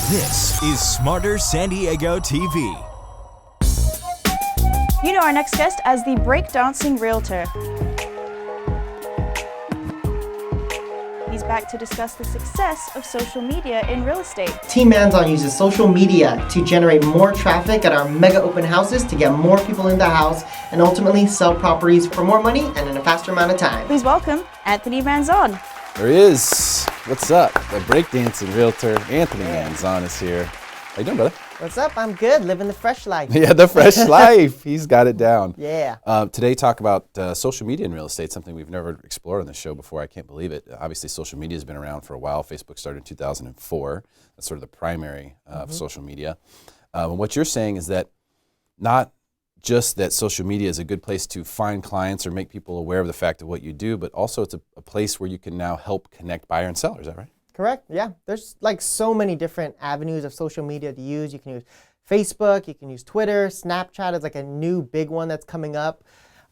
This is Smarter San Diego TV. You know our next guest as the breakdancing realtor. He's back to discuss the success of social media in real estate. Team Manzon uses social media to generate more traffic at our mega open houses to get more people in the house and ultimately sell properties for more money and in a faster amount of time. Please welcome Anthony Manzon. There he is. What's up? The breakdancing realtor, Anthony Manzon, is here. How you doing, brother? What's up? I'm good. Living the fresh life. Yeah, the fresh life. He's got it down. Yeah. Today, talk about social media in real estate, something we've never explored on this show before. I can't believe it. Obviously, social media has been around for a while. Facebook started in 2004. That's sort of the primary of social media. And what you're saying is that not just that social media is a good place to find clients or make people aware of the fact of what you do, but also it's a place where you can now help connect buyer and seller. Is that right? Correct. Yeah. There's like so many different avenues of social media to use. You can use Facebook, you can use Twitter, Snapchat is like a new big one that's coming up.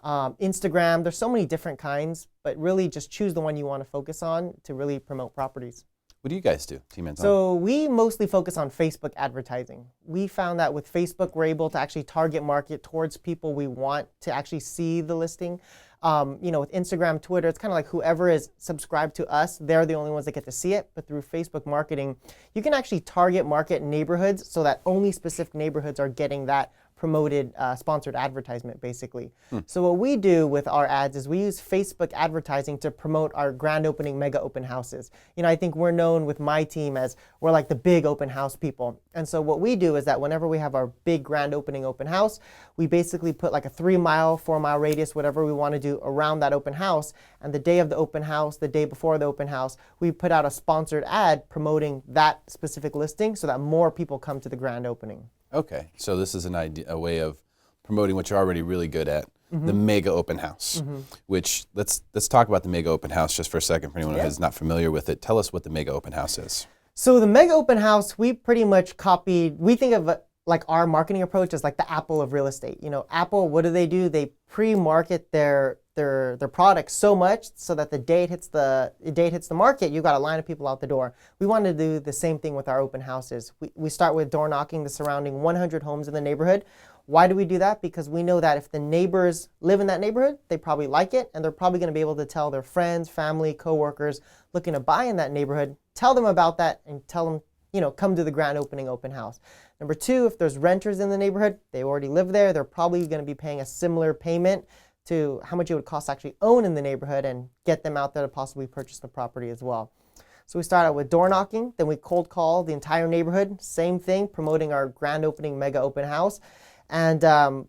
Instagram, there's so many different kinds, but really just choose the one you want to focus on to really promote properties. What do you guys do, Team Manzon? So we mostly focus on Facebook advertising. We found that with Facebook, we're able to actually target market towards people we want to actually see the listing. With Instagram, Twitter, it's kind of like whoever is subscribed to us, they're the only ones that get to see it. But through Facebook marketing, you can actually target market neighborhoods so that only specific neighborhoods are getting that promoted sponsored advertisement, basically. So what we do with our ads is we use Facebook advertising to promote our grand opening mega open houses. I think we're known with my team as we're like the big open house people. And so what we do is that whenever we have our big grand opening open house, we basically put like a 3-mile, 4-mile radius, whatever we want to do around that open house. And the day of the open house, the day before the open house, we put out a sponsored ad promoting that specific listing so that more people come to the grand opening. Okay, so this is a way of promoting what you're already really good at, the mega open house, which let's talk about the mega open house just for a second for anyone who's not familiar with it. Tell us what the mega open house is. So the mega open house, we pretty much copied, we think of like our marketing approach as like the Apple of real estate. Apple, what do? They pre-market their products so much so that the day it hits the market, you got a line of people out the door. We want to do the same thing with our open houses. We start with door knocking the surrounding 100 homes in the neighborhood. Why do we do that? Because we know that if the neighbors live in that neighborhood, they probably like it, and they're probably going to be able to tell their friends, family, coworkers looking to buy in that neighborhood, tell them about that and tell them, come to the grand opening open house. Number two, if there's renters in the neighborhood, they already live there, they're probably going to be paying a similar payment to how much it would cost to actually own in the neighborhood and get them out there to possibly purchase the property as well. So we start out with door knocking, then we cold call the entire neighborhood, same thing, promoting our grand opening mega open house. And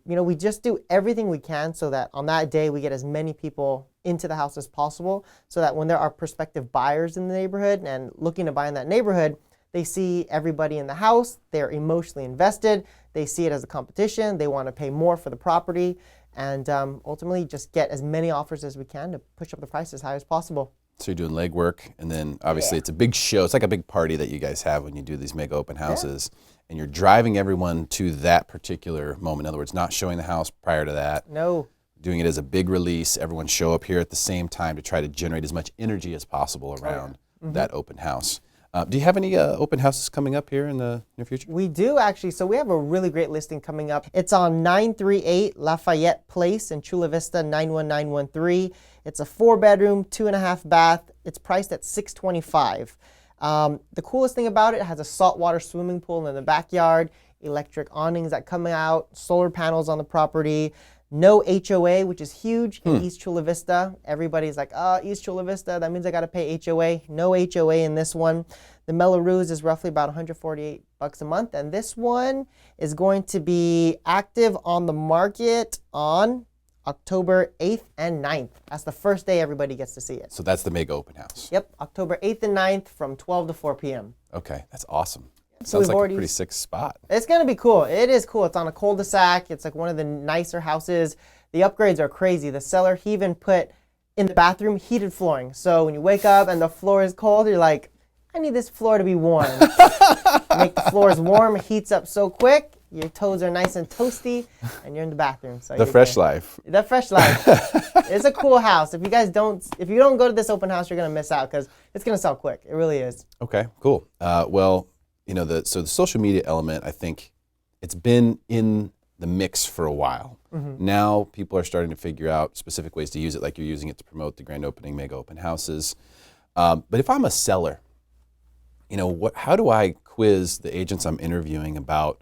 we just do everything we can so that on that day we get as many people into the house as possible so that when there are prospective buyers in the neighborhood and looking to buy in that neighborhood, they see everybody in the house, they're emotionally invested, they see it as a competition, they want to pay more for the property, and ultimately just get as many offers as we can to push up the price as high as possible. So you're doing legwork, and then obviously it's a big show. It's like a big party that you guys have when you do these mega open houses, and you're driving everyone to that particular moment. In other words, not showing the house prior to that. No. Doing it as a big release. Everyone show up here at the same time to try to generate as much energy as possible around that open house. Do you have any open houses coming up here in the near future? We do actually. So we have a really great listing coming up. It's on 938 Lafayette Place in Chula Vista 91913. It's a 4-bedroom, 2.5 bath. It's priced at $625. The coolest thing about it has a saltwater swimming pool in the backyard, electric awnings that come out, solar panels on the property. No HOA, which is huge in East Chula Vista. Everybody's like, East Chula Vista, that means I got to pay HOA. No HOA in this one. The Melrose is roughly about $148 a month. And this one is going to be active on the market on October 8th and 9th. That's the first day everybody gets to see it. So that's the mega open house. Yep, October 8th and 9th from 12 to 4 p.m. Okay, that's awesome. So Sounds like a pretty sick spot. It's going to be cool. It is cool. It's on a cul-de-sac. It's like one of the nicer houses. The upgrades are crazy. The seller, he even put in the bathroom heated flooring. So when you wake up and the floor is cold, you're like, I need this floor to be warm. Make the floors warm, it heats up so quick. Your toes are nice and toasty, and you're in the bathroom. So the fresh life. The fresh life. It's a cool house. If you don't go to this open house, you're gonna miss out because it's gonna sell quick. It really is. Okay, cool. Well, so the social media element, I think it's been in the mix for a while. Now people are starting to figure out specific ways to use it, like you're using it to promote the grand opening, mega open houses. But if I'm a seller, how do I quiz the agents I'm interviewing about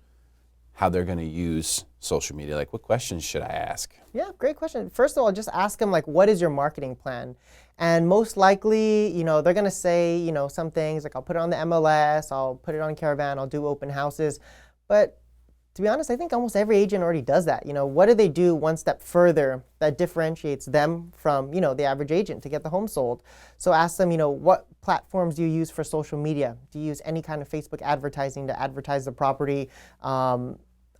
how they're going to use social media? Like, what questions should I ask? Yeah, great question. First of all, just ask them, like, what is your marketing plan? And most likely, they're going to say, some things like, I'll put it on the MLS, I'll put it on Caravan, I'll do open houses. But to be honest, I think almost every agent already does that. What do they do one step further that differentiates them from, the average agent to get the home sold? So ask them, what platforms do you use for social media? Do you use any kind of Facebook advertising to advertise the property?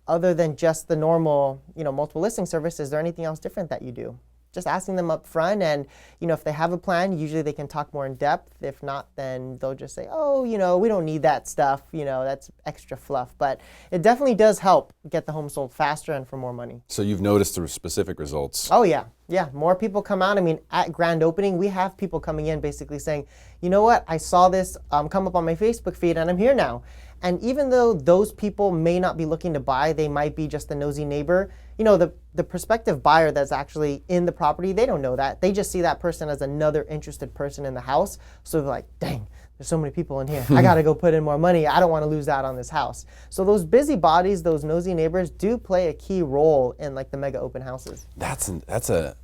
Other than just the normal, multiple listing service, is there anything else different that you do? Just asking them up front, and if they have a plan, usually they can talk more in depth. If not, then they'll just say, oh, we don't need that stuff, that's extra fluff. But it definitely does help get the home sold faster and for more money. So you've noticed the specific results. Oh yeah, more people come out. I mean, at grand opening, we have people coming in basically saying, you know what, I saw this come up on my Facebook feed and I'm here now. And even though those people may not be looking to buy, they might be just a nosy neighbor, the prospective buyer that's actually in the property, they don't know that. They just see that person as another interested person in the house. So they're like, dang, there's so many people in here. I got to go put in more money. I don't want to lose out on this house. So those busybodies, those nosy neighbors do play a key role in like the mega open houses. That's a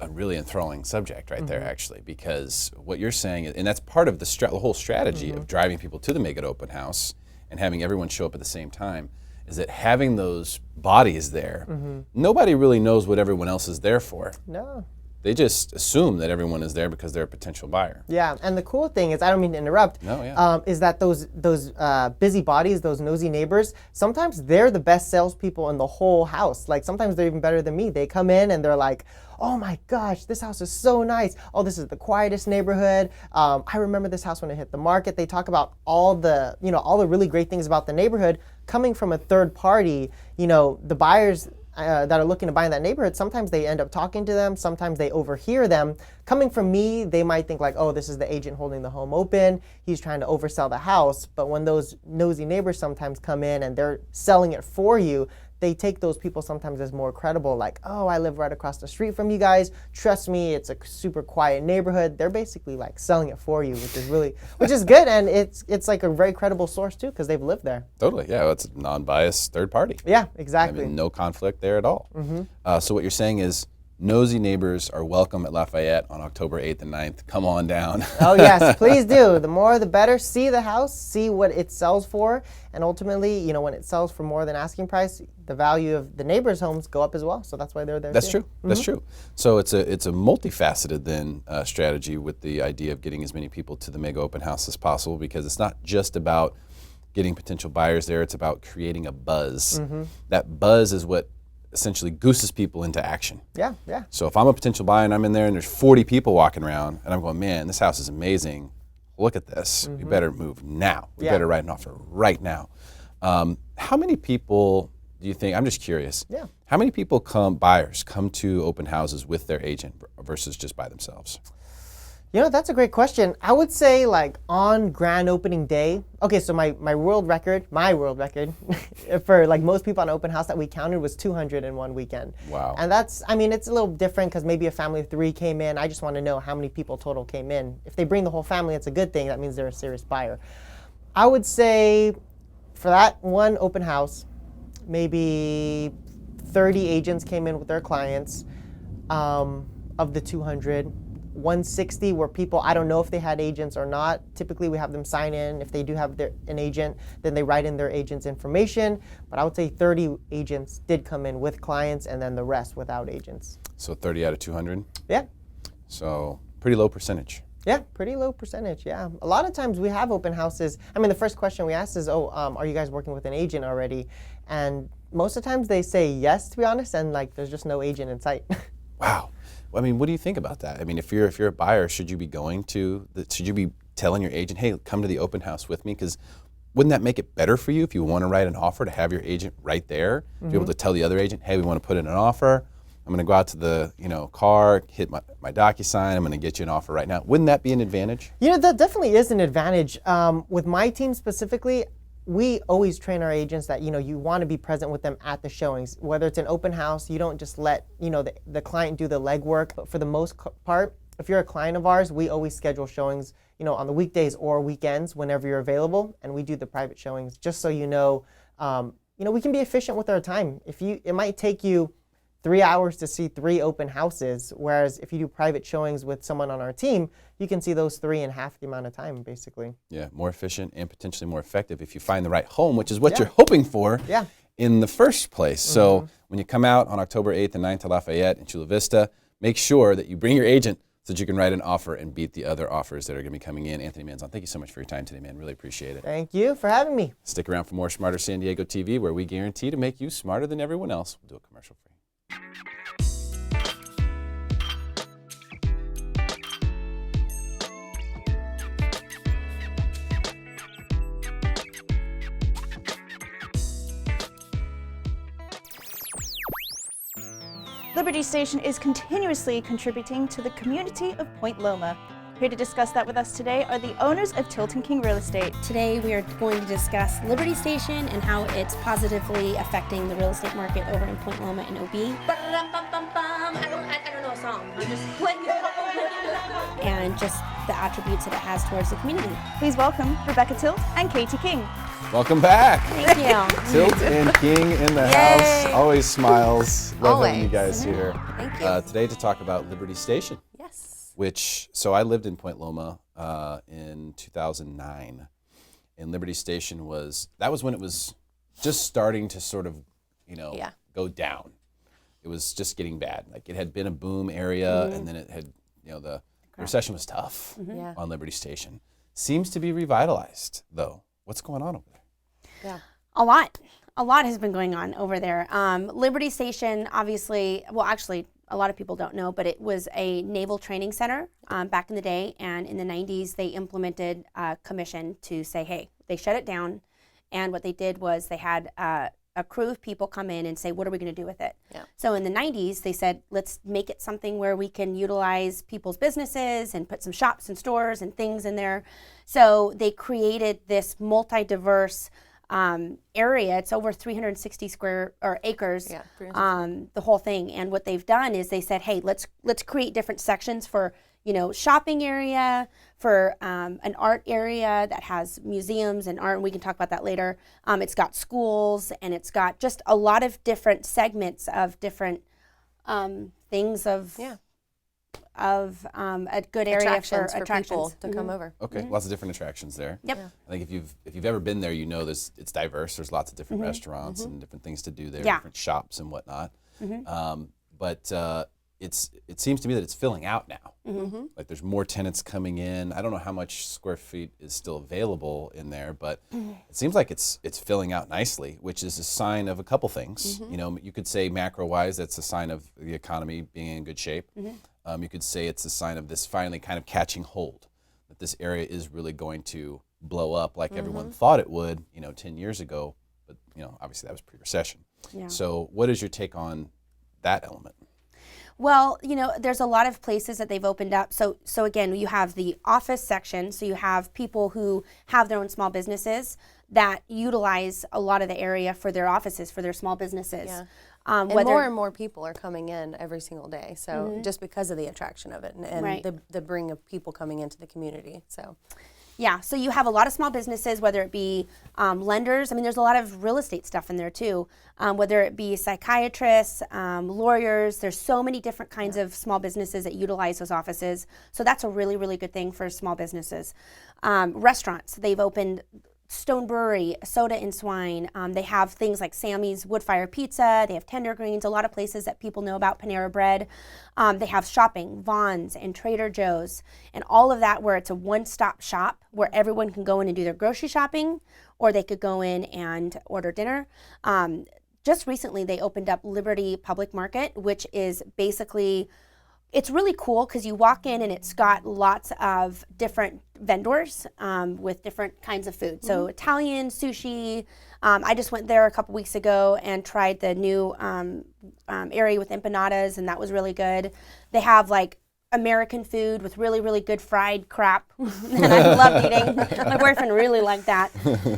really enthralling subject right there, actually, because what you're saying, and that's part of the whole strategy of driving people to the mega open house and having everyone show up at the same time, is that having those bodies there, nobody really knows what everyone else is there for. No. They just assume that everyone is there because they're a potential buyer. Yeah, and the cool thing is, I don't mean to interrupt, is that those busy bodies, those nosy neighbors, sometimes they're the best salespeople in the whole house. Like sometimes they're even better than me. They come in and they're like, oh my gosh, this house is so nice. Oh, this is the quietest neighborhood. I remember this house when it hit the market. They talk about all the really great things about the neighborhood coming from a third party. The buyers that are looking to buy in that neighborhood, sometimes they end up talking to them, sometimes they overhear them. Coming from me, they might think like, oh, this is the agent holding the home open, he's trying to oversell the house. But when those nosy neighbors sometimes come in and they're selling it for you, they take those people sometimes as more credible, like, oh, I live right across the street from you guys. Trust me, it's a super quiet neighborhood. They're basically like selling it for you, which is good, and it's like a very credible source too, because they've lived there. Totally, yeah, it's a non-biased third party. Yeah, exactly. I mean, no conflict there at all. So what you're saying is, nosy neighbors are welcome at Lafayette on October 8th and 9th. Come on down. Oh yes, please do. The more the better. See the house, see what it sells for, and ultimately, when it sells for more than asking price, the value of the neighbors' homes go up as well. So that's why they're there. That's true. That's true. So it's a multifaceted then strategy with the idea of getting as many people to the mega open house as possible, because it's not just about getting potential buyers there. It's about creating a buzz. That buzz is what essentially gooses people into action. Yeah. So if I'm a potential buyer and I'm in there and there's 40 people walking around and I'm going, man, this house is amazing. Look at this. We better move now. We better write an offer right now. How many people do you think, I'm just curious, how many people buyers come to open houses with their agent versus just by themselves? That's a great question. I would say like on grand opening day, okay, so my world record for like most people on open house that we counted was 200 in one weekend. Wow. And it's a little different because maybe a family of 3 came in. I just want to know how many people total came in. If they bring the whole family, it's a good thing. That means they're a serious buyer. I would say for that one open house, maybe 30 agents came in with their clients. Of the 200, 160 were people, I don't know if they had agents or not. Typically we have them sign in. If they do have an agent, then they write in their agent's information. But I would say 30 agents did come in with clients, and then the rest without agents. So 30 out of 200? Yeah. So pretty low percentage. Yeah, pretty low percentage, yeah. A lot of times we have open houses. The first question we ask is, are you guys working with an agent already? And most of the times they say yes, to be honest, and like there's just no agent in sight. Wow. What do you think about that? If you're a buyer, should you be should you be telling your agent, hey, come to the open house with me? Because wouldn't that make it better for you if you want to write an offer to have your agent right there, be able to tell the other agent, hey, we want to put in an offer. I'm going to go out to the car, hit my DocuSign. I'm going to get you an offer right now. Wouldn't that be an advantage? That definitely is an advantage. With my team specifically, we always train our agents that, you want to be present with them at the showings. Whether it's an open house, you don't just let, the client do the legwork. But for the most part, if you're a client of ours, we always schedule showings, on the weekdays or weekends whenever you're available, and we do the private showings just so we can be efficient with our time. It might take you 3 hours to see 3 open houses, whereas if you do private showings with someone on our team, you can see those 3 in half the amount of time, basically. Yeah, more efficient and potentially more effective if you find the right home, which is what you're hoping for in the first place. So when you come out on October 8th and 9th to Lafayette and Chula Vista, make sure that you bring your agent so that you can write an offer and beat the other offers that are going to be coming in. Anthony Manzon, thank you so much for your time today, man. Really appreciate it. Thank you for having me. Stick around for more Smarter San Diego TV, where we guarantee to make you smarter than everyone else. We'll do a commercial free. Liberty Station is continuously contributing to the community of Point Loma. Here to discuss that with us today are the owners of Tilton King Real Estate. Today we are going to discuss Liberty Station and how it's positively affecting the real estate market over in Point Loma and OB. I don't know a song. I'm just playing it. And just the attributes that it has towards the community. Please welcome Rebecca Tilt and Katie King. Welcome back. Thank you. Tilt and King in the house. Always smiles. Love having you guys here. Thank you. Today to talk about Liberty Station. Yes. So I lived in Point Loma in 2009, and Liberty Station was when it was just starting to sort of, go down. It was just getting bad. Like, it had been a boom area, and then it had, the recession was tough on Liberty Station. Seems to be revitalized, though. What's going on over there? Yeah. A lot has been going on over there. Liberty Station, obviously, actually, a lot of people don't know, but it was a naval training center back in the day, and in the 90s they implemented a commission to say, hey, they shut it down, and what they did was they had a crew of people come in and say, what are we going to do with it? Yeah. So in the 90s they said, let's make it something where we can utilize people's businesses and put some shops and stores and things in there. So they created this multi-diverse area. It's over 360 acres, the whole thing. And what they've done is they said, hey, let's create different sections for, shopping area, for an art area that has museums and art, and we can talk about that later. It's got schools, and it's got just a lot of different segments of different things of a good area for attractions people to come over. Okay, lots of different attractions there. Yep. Yeah. I think if you've ever been there, it's diverse. There's lots of different restaurants and different things to do there, different shops and whatnot. But it seems to me that it's filling out now. Like, there's more tenants coming in. I don't know how much square feet is still available in there, but it seems like it's filling out nicely, which is a sign of a couple things. You could say macro-wise, that's a sign of the economy being in good shape. You could say it's a sign of this finally kind of catching hold, that this area is really going to blow up like everyone thought it would, 10 years ago. But, obviously that was pre-recession. Yeah. So what is your take on that element? Well, there's a lot of places that they've opened up. So again, you have the office section. So you have people who have their own small businesses that utilize a lot of the area for their offices, for their small businesses. Yeah. And more and more people are coming in every single day. So just because of the attraction of it and the bring of people coming into the community. So. Yeah, so you have a lot of small businesses, whether it be lenders. I mean, there's a lot of real estate stuff in there too. Whether it be psychiatrists, lawyers. There's so many different kinds of small businesses that utilize those offices. So that's a really, really good thing for small businesses. Restaurants, they've opened Stone Brewery, Soda and Swine. They have things like Sammy's Wood Fire Pizza. They have Tender Greens, a lot of places that people know about, Panera Bread. They have shopping, Vons and Trader Joe's, and all of that where it's a one-stop shop where everyone can go in and do their grocery shopping, or they could go in and order dinner. Just recently, they opened up Liberty Public Market, which is basically, it's really cool because you walk in and it's got lots of different vendors with different kinds of food. So Italian, sushi. I just went there a couple weeks ago and tried the new area with empanadas, and that was really good. They have like American food with really, really good fried crap that I love eating. My boyfriend really liked that.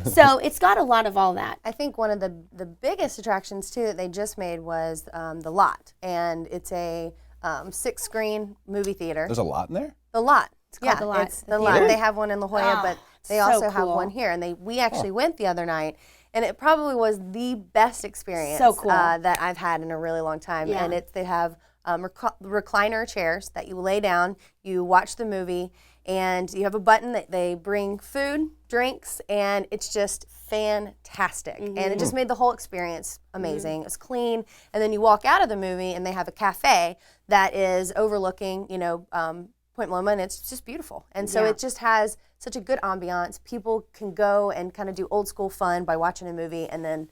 So it's got a lot of all that. I think one of the biggest attractions too that they just made was the Lot, and it's a 6-screen movie theater. There's a lot in there? The Lot. It's called The Lot. It's the Lot. They have one in La Jolla, but they so also have cool. one here. And we actually went the other night, and it probably was the best experience So cool. that I've had in a really long time. Yeah. And they have recliner chairs that you lay down, you watch the movie, and you have a button that they bring food, drinks, and it's just fantastic. And it just made the whole experience amazing. It was clean, and then you walk out of the movie, and they have a cafe that is overlooking, Point Loma, and it's just beautiful. And so it just has such a good ambiance. People can go and kind of do old school fun by watching a movie, and then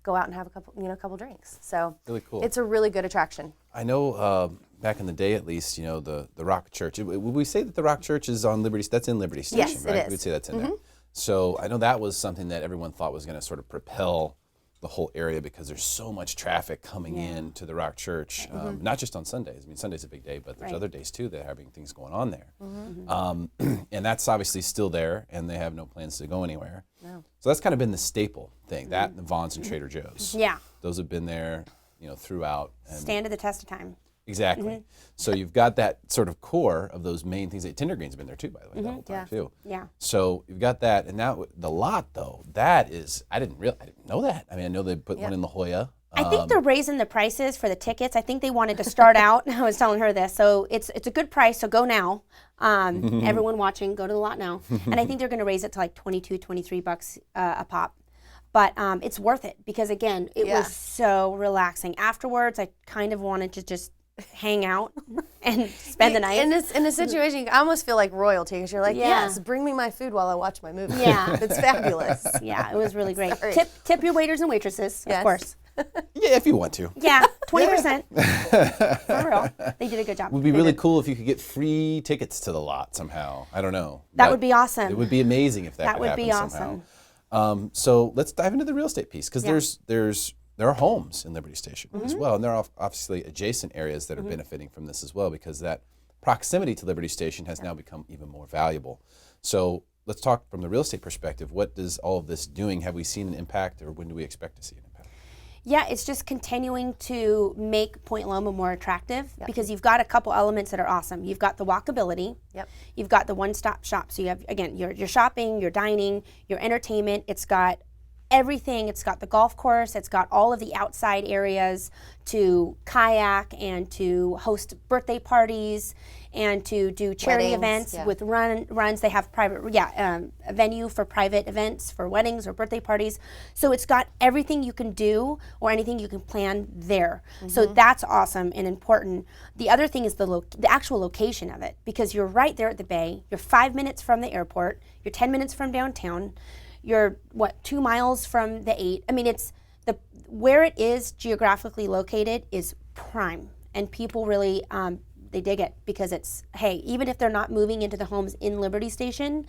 go out and have a couple drinks. So Really cool. it's a really good attraction. I know back in the day, at least, the Rock Church. Would we say that the Rock Church is on Liberty? That's in Liberty Station, Yes, right? it is. We'd say that's in there. So I know that was something that everyone thought was going to sort of propel the whole area because there's so much traffic coming in to the Rock Church, not just on Sundays. I mean, Sunday's a big day, but there's other days too that are having things going on there. And that's obviously still there, and they have no plans to go anywhere. No. So that's kind of been the staple thing. That and Vons and Trader Joe's. Yeah. Those have been there, throughout. And Stand to the test of time. exactly. So you've got that sort of core of those main things. Tinder Green's been there too, by the way, the whole time too. Yeah. So you've got that, and now the Lot though, that is I didn't know that. I mean, I know they put one in La Jolla. I think they're raising the prices for the tickets. I think they wanted to start out. I was telling her this, so it's a good price. So go now. Everyone watching, go to the Lot now. And I think they're going to raise it to like $22-23 a pop. But it's worth it because again, it was so relaxing. Afterwards, I kind of wanted to just hang out and spend the night. In a situation, you almost feel like royalty because you're like, Yeah. yes, bring me my food while I watch my movie. Yeah. It's fabulous. Yeah, it was really great. Great. Tip your waiters and waitresses, Yes. of course. Yeah, if you want to. Yeah, 20%. For real. They did a good job. It would be really cool if you could get free tickets to the Lot somehow. I don't know. That would be awesome. It would be amazing if that That could would happen be somehow. awesome. So let's dive into the real estate piece because there are homes in Liberty Station as well, and there are obviously adjacent areas that are benefiting from this as well because that proximity to Liberty Station has now become even more valuable. So let's talk from the real estate perspective. What does all of this doing? Have we seen an impact, or when do we expect to see an impact? Yeah, it's just continuing to make Point Loma more attractive because you've got a couple elements that are awesome. You've got the walkability. Yep. You've got the one-stop shop. So you have, again, your shopping, your dining, your entertainment. It's got everything. It's got the golf course. It's got all of the outside areas to kayak and to host birthday parties and to do charity Weddings, events with runs. They have a venue for private events for weddings or birthday parties. So it's got everything you can do or anything you can plan there. So that's awesome and important. The other thing is the actual location of it because you're right there at the bay. You're 5 minutes from the airport. You're 10 minutes from downtown. You're 2 miles from the 8. I mean, it's where it is geographically located is prime, and people really they dig it because it's even if they're not moving into the homes in Liberty Station,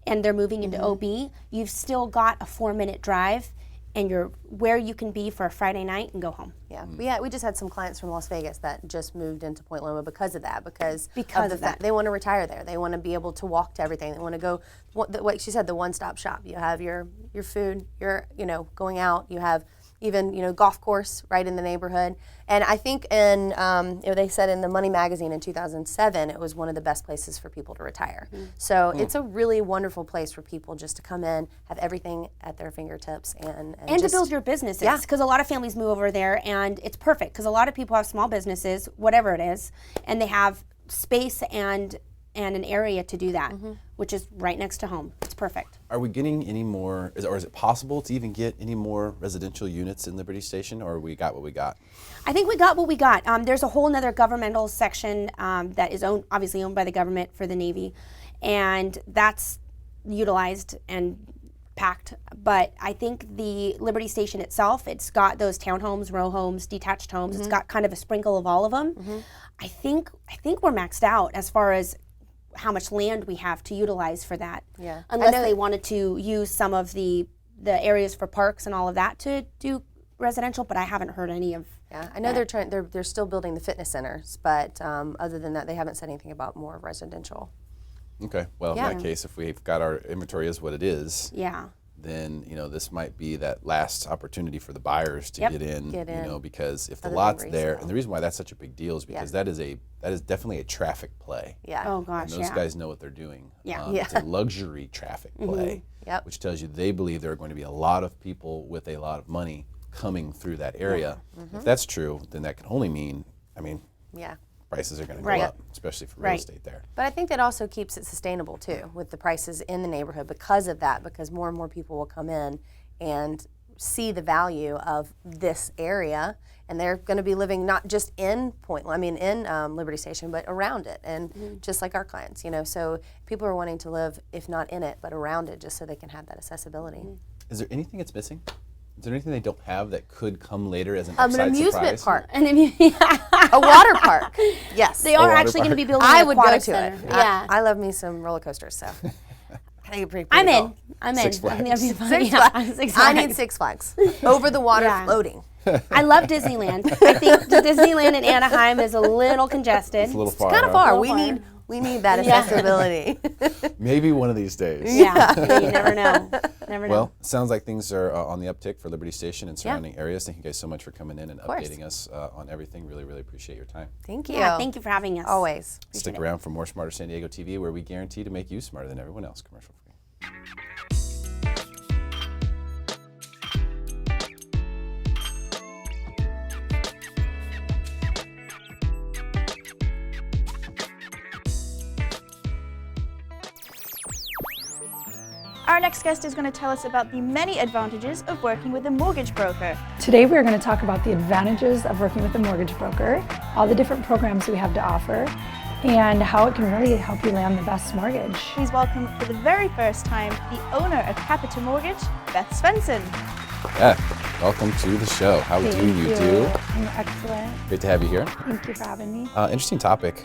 and they're moving into OB, you've still got a 4-minute drive, and you're where you can be for a Friday night and go home. Yeah, we just had some clients from Las Vegas that just moved into Point Loma because of that, because of that. They want to retire there. They want to be able to walk to everything. They want to go, like she said, the one-stop shop. You have your food, you're going out. You have even golf course right in the neighborhood. And I think they said in the Money magazine in 2007 it was one of the best places for people to retire. So it's a really wonderful place for people just to come in, have everything at their fingertips, and to build your businesses because a lot of families move over there and it's perfect because a lot of people have small businesses, whatever it is, and they have space and an area to do that, which is right next to home. It's perfect. Are we getting any more, or is it possible to even get any more residential units in Liberty Station, or we got what we got? I think we got what we got. There's a whole other governmental section that is obviously owned by the government for the Navy, and that's utilized and packed. But I think the Liberty Station itself, it's got those townhomes, row homes, detached homes. It's got kind of a sprinkle of all of them. I think we're maxed out as far as how much land we have to utilize for that. Yeah. Unless they wanted to use some of the areas for parks and all of that to do residential, but I haven't heard any of Yeah, I know they're still building the fitness centers, but other than that, they haven't said anything about more residential. Okay. Well, Yeah. in that case, if we've got our inventory is what it is, Yeah. then this might be that last opportunity for the buyers to get in. Because if the Other than lot's there, resale. and the reason why that's such a big deal is because that is definitely a traffic play. Yeah. Oh And gosh, those yeah. guys know what they're doing. Yeah. It's a luxury traffic play, Yep. which tells you they believe there are going to be a lot of people with a lot of money coming through that area. If that's true, then that can only mean, Yeah. prices are going to Right. go up, especially for real Right. estate there. But I think that also keeps it sustainable too, with the prices in the neighborhood because of that, because more and more people will come in and see the value of this area, and they're going to be living not just in Liberty Station, but around it, and just like our clients, So people are wanting to live, if not in it, but around it, just so they can have that accessibility. Is there anything that's missing? Is there anything they don't have that could come later as an An upside amusement surprise? park, And then a water park. Yes, they are water actually going to be building I an would go aquatic to center. it. Yeah. I love me some roller coasters, so I think it's pretty I'm cool. in. I'm in. Six I think that'd be Flags. fun. Six Yeah, Flags. Six I Flags. need Six Flags over the water Yeah. floating. I love Disneyland. I think Disneyland in Anaheim is a little congested. It's a little far. Kind of huh? far. little We need that Yeah. accessibility. Maybe one of these days. Yeah, you never know. Never know. Well, it sounds like things are on the uptick for Liberty Station and surrounding areas. Thank you guys so much for coming in and course. updating us on everything. Really, really appreciate your time. Thank you. Yeah, thank you for having us. Always. Stick around for more Smarter San Diego TV, where we guarantee to make you smarter than everyone else. Commercial free. Our next guest is going to tell us about the many advantages of working with a mortgage broker. Today we're going to talk about the advantages of working with a mortgage broker, all the different programs we have to offer, and how it can really help you land the best mortgage. Please welcome for the very first time the owner of Capita Mortgage, Beth Svenson. Yeah, welcome to the show. How do you do? I'm excellent. Great to have you here. Thank you for having me. Interesting topic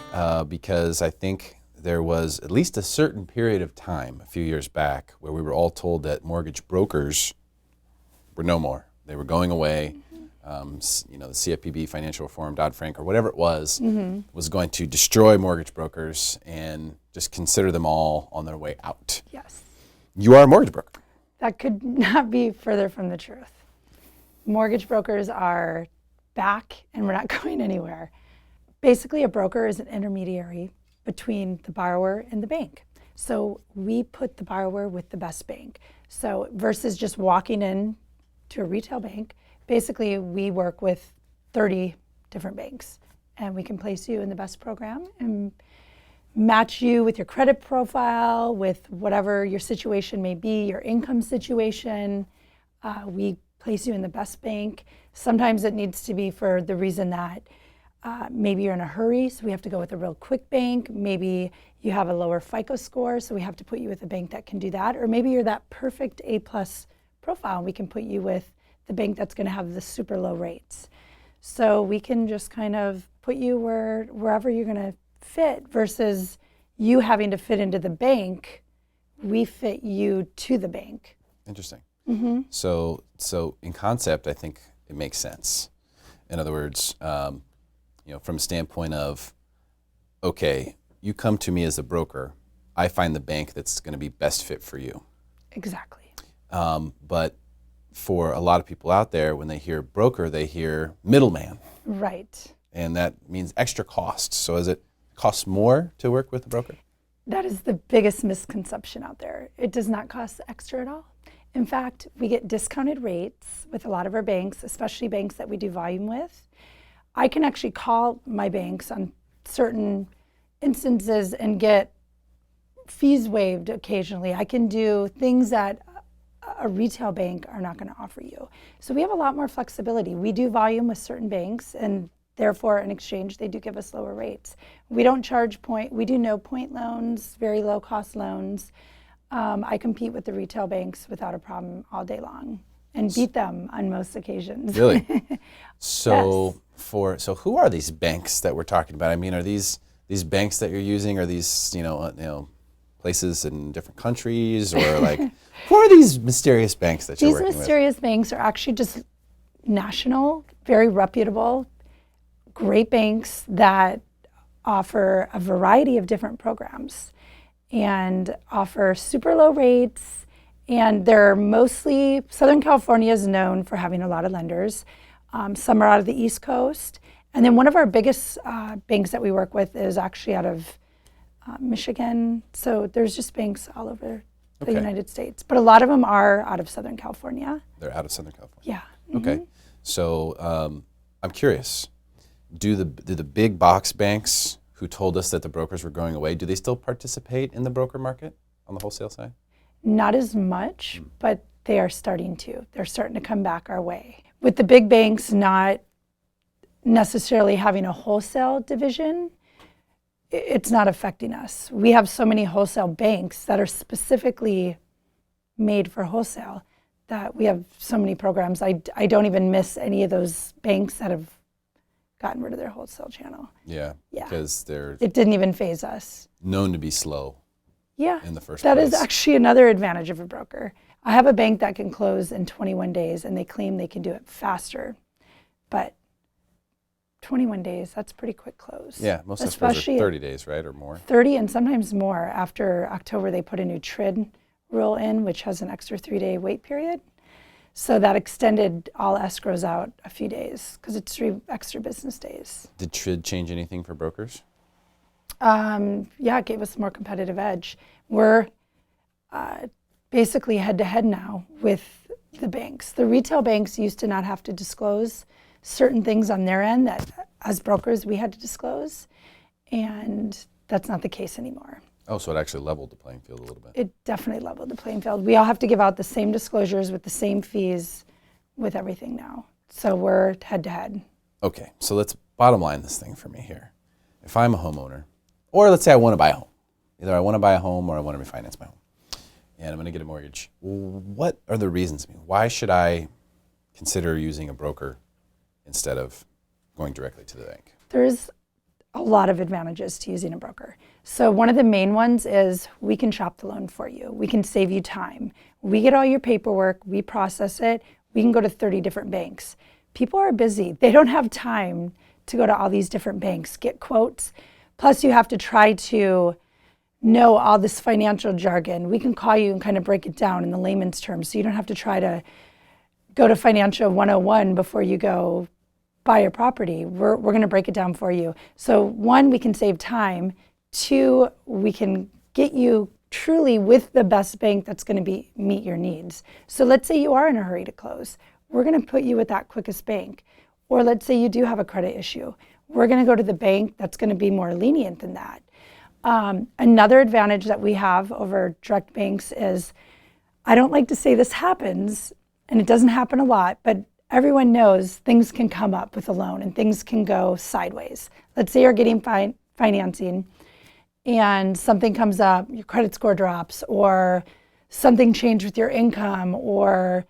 because I think there was at least a certain period of time a few years back where we were all told that mortgage brokers were no more. They were going away. The CFPB, Financial Reform, Dodd-Frank, or whatever it was going to destroy mortgage brokers and just consider them all on their way out. Yes. You are a mortgage broker. That could not be further from the truth. Mortgage brokers are back and we're not going anywhere. Basically, a broker is an intermediary between the borrower and the bank. So we put the borrower with the best bank. So versus just walking in to a retail bank, basically we work with 30 different banks and we can place you in the best program and match you with your credit profile, with whatever your situation may be, your income situation. We place you in the best bank. Sometimes it needs to be for the reason that maybe you're in a hurry, so we have to go with a real quick bank. Maybe you have a lower FICO score, so we have to put you with a bank that can do that. Or maybe you're that perfect A+ profile, and we can put you with the bank that's going to have the super low rates. So we can just kind of put you wherever you're going to fit versus you having to fit into the bank. We fit you to the bank. Interesting. So in concept, I think it makes sense. In other words, from a standpoint of, okay, you come to me as a broker, I find the bank that's going to be best fit for you. Exactly. But for a lot of people out there, when they hear broker, they hear middleman, Right. and that means extra costs. So is it costs more to work with a broker? That is the biggest misconception out there. It does not cost extra at all. In fact, we get discounted rates with a lot of our banks, especially banks that we do volume with. I can actually call my banks on certain instances and get fees waived occasionally. I can do things that a retail bank are not going to offer you. So we have a lot more flexibility. We do volume with certain banks, and therefore in exchange they do give us lower rates. We don't charge point, we do no point loans, very low cost loans. I compete with the retail banks without a problem all day long and beat them on most occasions. Really? So Yes. so who are these banks that we're talking about? I mean, are these banks that you're using? Are these places in different countries, or like who are these mysterious banks that you're These working mysterious banks are actually just national, very reputable, great banks that offer a variety of different programs and offer super low rates. And they're mostly, Southern California is known for having a lot of lenders. Some are out of the East Coast. And then one of our biggest banks that we work with is actually out of Michigan. So there's just banks all over the United States. But a lot of them are out of Southern California. They're out of Southern California. Yeah. Okay. So I'm curious, do the big box banks who told us that the brokers were going away, do they still participate in the broker market on the wholesale side? Not as much, but they are starting to. They're starting to come back our way. With the big banks not necessarily having a wholesale division, it's not affecting us. We have so many wholesale banks that are specifically made for wholesale that we have so many programs. I don't even miss any of those banks that have gotten rid of their wholesale channel. Yeah. Because they're It didn't even faze us. known to be slow. Yeah, in the first that place. is actually another advantage of a broker. I have a bank that can close in 21 days, and they claim they can do it faster. But 21 days, that's pretty quick close. Yeah, most of those are 30 days, right, or more? 30 and sometimes more. After October, they put a new TRID rule in, which has an extra 3-day wait period. So that extended all escrows out a few days because it's 3 extra business days. Did TRID change anything for brokers? Yeah, it gave us a more competitive edge. We're basically head-to-head now with the banks. The retail banks used to not have to disclose certain things on their end that, as brokers, we had to disclose, and that's not the case anymore. Oh, so it actually leveled the playing field a little bit. It definitely leveled the playing field. We all have to give out the same disclosures with the same fees with everything now. So we're head-to-head. Okay, so let's bottom line this thing for me here. If I'm a homeowner, or let's say I want to buy a home. Either I want to buy a home or I want to refinance my home. And I'm going to get a mortgage. What are the reasons? Why should I consider using a broker instead of going directly to the bank? There's a lot of advantages to using a broker. So one of the main ones is we can shop the loan for you. We can save you time. We get all your paperwork, we process it, we can go to 30 different banks. People are busy. They don't have time to go to all these different banks, get quotes. Plus you have to try to know all this financial jargon. We can call you and kind of break it down in the layman's terms, so you don't have to try to go to Financial 101 before you go buy a property. We're going to break it down for you. So 1, we can save time. 2, we can get you truly with the best bank that's going to meet your needs. So let's say you are in a hurry to close. We're going to put you with that quickest bank. Or let's say you do have a credit issue. We're going to go to the bank that's going to be more lenient than that. Another advantage that we have over direct banks is, I don't like to say this happens, and it doesn't happen a lot, but everyone knows things can come up with a loan and things can go sideways. Let's say you're getting financing and something comes up, your credit score drops, or something changed with your income, or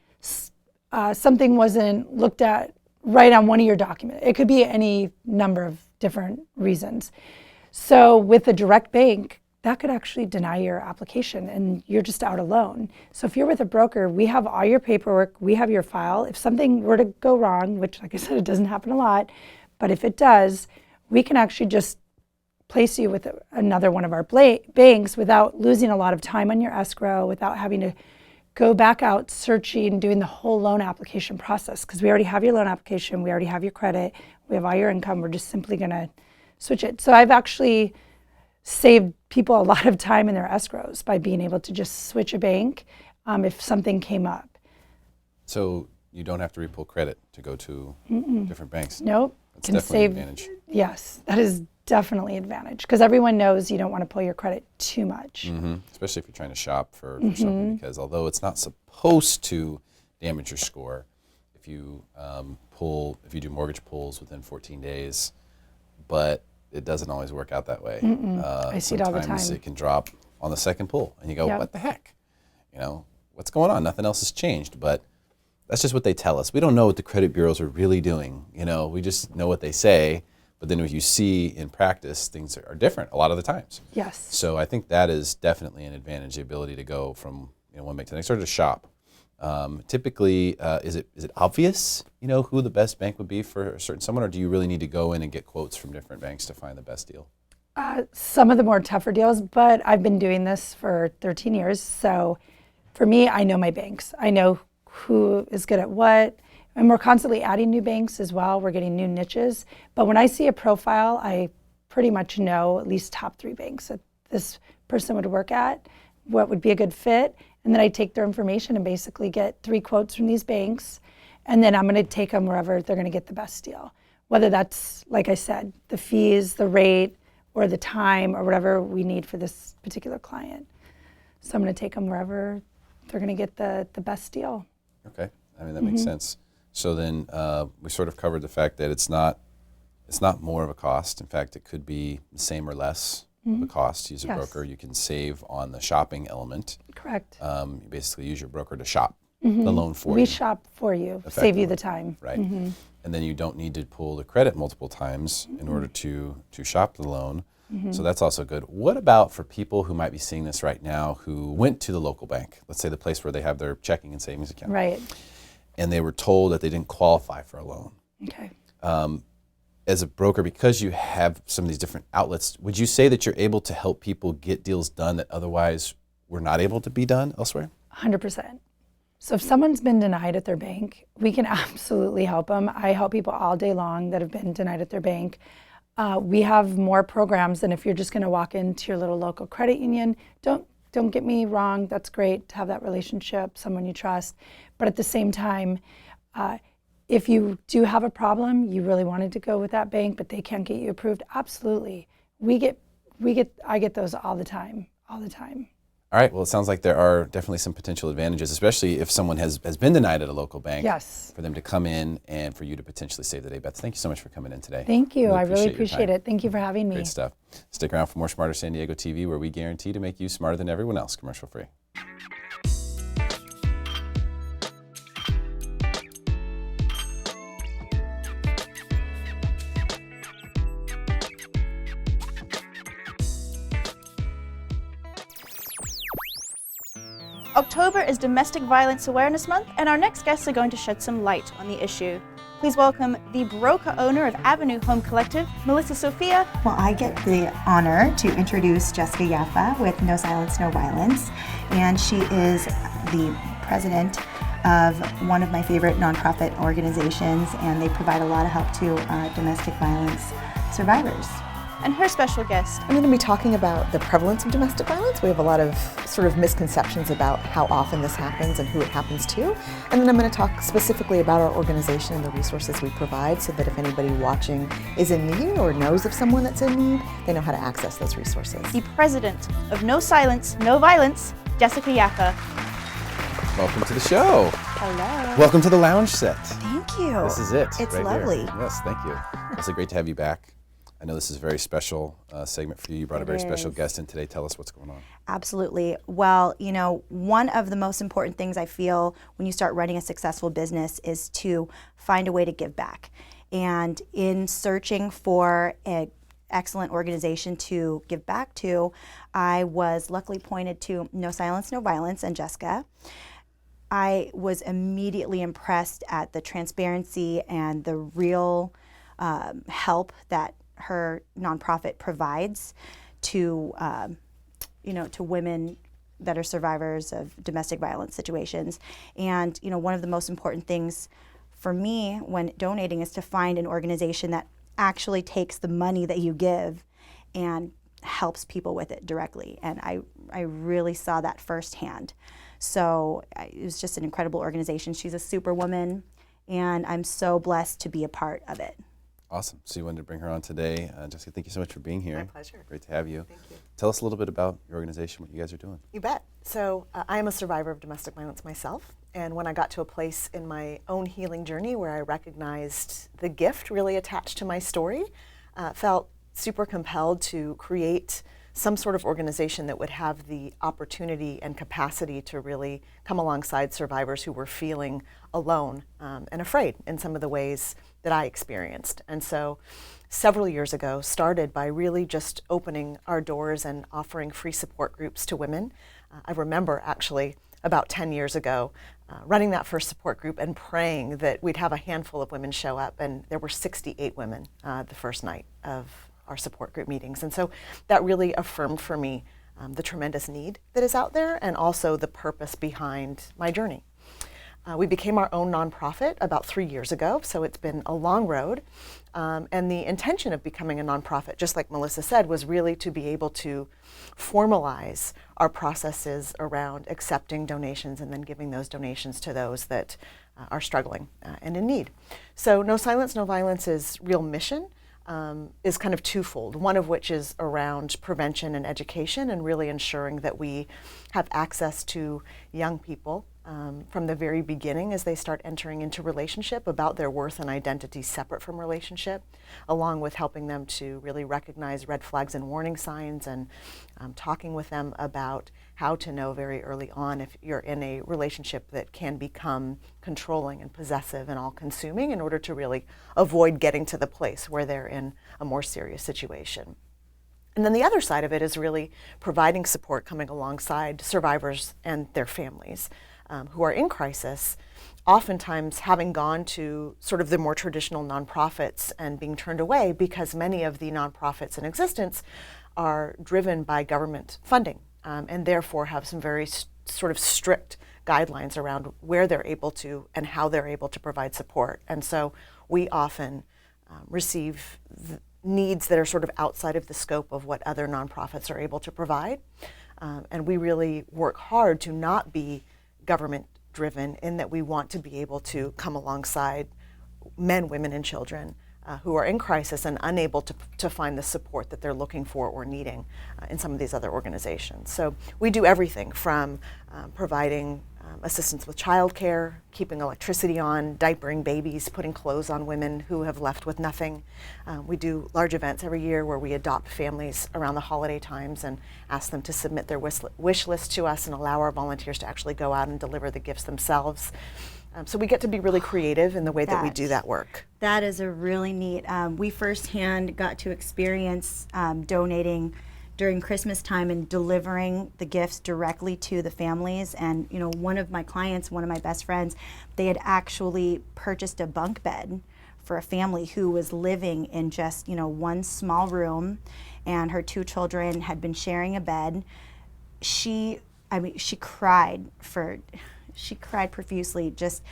something wasn't looked at right on one of your documents. It could be any number of different reasons. So with a direct bank, that could actually deny your application and you're just out alone. So if you're with a broker, we have all your paperwork, we have your file. If something were to go wrong, which like I said, it doesn't happen a lot, but if it does, we can actually just place you with another one of our banks without losing a lot of time on your escrow, without having to go back out searching, doing the whole loan application process, because we already have your loan application, we already have your credit, we have all your income, we're just simply gonna switch it. So I've actually saved people a lot of time in their escrows by being able to just switch a bank if something came up. So you don't have to repull credit to go to different banks? Nope. That's definitely an advantage. Yes, that is definitely an advantage, because everyone knows you don't want to pull your credit too much. Especially if you're trying to shop for something, because although it's not supposed to damage your score, if you do mortgage pulls within 14 days, but it doesn't always work out that way. I see it all the Sometimes time. it can drop on the second pull, and you go, Yep. what the heck? What's going on? Nothing else has changed, but that's just what they tell us. We don't know what the credit bureaus are really doing. We just know what they say, but then what you see in practice, things are different a lot of the times. Yes. So I think that is definitely an advantage, the ability to go from one bank to the next, or to shop. Typically, is it obvious, who the best bank would be for a certain someone, or do you really need to go in and get quotes from different banks to find the best deal? Some of the more tougher deals, but I've been doing this for 13 years. So for me, I know my banks. I know who is good at what. And we're constantly adding new banks as well. We're getting new niches. But when I see a profile, I pretty much know at least top 3 banks that this person would work at, what would be a good fit. And then I take their information and basically get 3 quotes from these banks. And then I'm going to take them wherever they're going to get the best deal. Whether that's, like I said, the fees, the rate, or the time, or whatever we need for this particular client. So I'm going to take them wherever they're going to get the best deal. Okay, I mean, that makes sense. So then we sort of covered the fact that it's not more of a cost. In fact, it could be the same or less of a cost to use a broker. You can save on the shopping element. Correct. You basically use your broker to shop the loan for you. We shop for you, save you the time. Right. And then you don't need to pull the credit multiple times in order to shop the loan. So that's also good. What about for people who might be seeing this right now who went to the local bank, let's say the place where they have their checking and savings account, Right. and they were told that they didn't qualify for a loan? Okay. As a broker, because you have some of these different outlets, would you say that you're able to help people get deals done that otherwise were not able to be done elsewhere? 100%. So if someone's been denied at their bank, we can absolutely help them. I help people all day long that have been denied at their bank. We have more programs than if you're just going to walk into your little local credit union. Don't get me wrong, that's great to have that relationship, someone you trust. But at the same time, if you do have a problem, you really wanted to go with that bank, but they can't get you approved, absolutely. I get those all the time. All right, well, it sounds like there are definitely some potential advantages, especially if someone has been denied at a local bank. Yes. For them to come in and for you to potentially save the day. Beth, thank you so much for coming in today. Thank you. I really your appreciate time. it. Thank you for having me. Great stuff. Stick around for more Smarter San Diego TV, where we guarantee to make you smarter than everyone else, commercial free. October is Domestic Violence Awareness Month, and our next guests are going to shed some light on the issue. Please welcome the broker owner of Avenue Home Collective, Melissa Sofia. Well, I get the honor to introduce Jessica Yaffa with No Silence, No Violence, and she is the president of one of my favorite nonprofit organizations, and they provide a lot of help to domestic violence survivors. And her special guest. I'm going to be talking about the prevalence of domestic violence. We have a lot of sort of misconceptions about how often this happens and who it happens to. And then I'm going to talk specifically about our organization and the resources we provide so that if anybody watching is in need or knows of someone that's in need, they know how to access those resources. The president of No Silence, No Violence, Jessica Yaffa. Welcome to the show. Hello. Welcome to the lounge set. Thank you. This is it. It's right lovely. Here. Yes, thank you. It's great to have you back. I know this is a very special segment for you. You brought a very special guest in today. Tell us what's going on. Absolutely. Well, one of the most important things I feel when you start running a successful business is to find a way to give back. And in searching for an excellent organization to give back to, I was luckily pointed to No Silence, No Violence and Jessica. I was immediately impressed at the transparency and the real help that her nonprofit provides to to women that are survivors of domestic violence situations. And one of the most important thing for me when donating is to find an organization that actually takes the money that you give and helps people with it directly. And I really saw that firsthand. So it was just an incredible organization. She's a superwoman, and I'm so blessed to be a part of it. Awesome. So you wanted to bring her on today. Jessica, thank you so much for being here. My pleasure. Great to have you. Thank you. Tell us a little bit about your organization, what you guys are doing. You bet. So I am a survivor of domestic violence myself. And when I got to a place in my own healing journey where I recognized the gift really attached to my story, felt super compelled to create some sort of organization that would have the opportunity and capacity to really come alongside survivors who were feeling alone and afraid in some of the ways that I experienced. And so several years ago started by really just opening our doors and offering free support groups to women. I remember actually about 10 years ago running that first support group and praying that we'd have a handful of women show up, and there were 68 women the first night of our support group meetings. And so that really affirmed for me the tremendous need that is out there, and also the purpose behind my journey. We became our own nonprofit about 3 years ago, so it's been a long road. And the intention of becoming a nonprofit, just like Melissa said, was really to be able to formalize our processes around accepting donations and then giving those donations to those that are struggling and in need. So No Silence, No Violence's real mission is kind of twofold, one of which is around prevention and education, and really ensuring that we have access to young people from the very beginning as they start entering into relationship about their worth and identity separate from relationship, along with helping them to really recognize red flags and warning signs, and talking with them about how to know very early on if you're in a relationship that can become controlling and possessive and all-consuming, in order to really avoid getting to the place where they're in a more serious situation. And then the other side of it is really providing support, coming alongside survivors and their families who are in crisis, oftentimes having gone to sort of the more traditional nonprofits and being turned away because many of the nonprofits in existence are driven by government funding, and therefore have some very sort of strict guidelines around where they're able to and how they're able to provide support. And so we often receive needs that are sort of outside of the scope of what other nonprofits are able to provide. And we really work hard to not be government driven, in that we want to be able to come alongside men, women, and children who are in crisis and unable to find the support that they're looking for or needing in some of these other organizations. So we do everything from providing assistance with childcare, keeping electricity on, diapering babies, putting clothes on women who have left with nothing. We do large events every year where we adopt families around the holiday times and ask them to submit their wish list to us and allow our volunteers to actually go out and deliver the gifts themselves. So we get to be really creative in the way that we do that work. That is a really neat. We firsthand got to experience donating during Christmas time and delivering the gifts directly to the families. And you know, one of my clients, one of my best friends, they had actually purchased a bunk bed for a family who was living in just, you know, one small room, and her 2 children had been sharing a bed. She cried profusely, just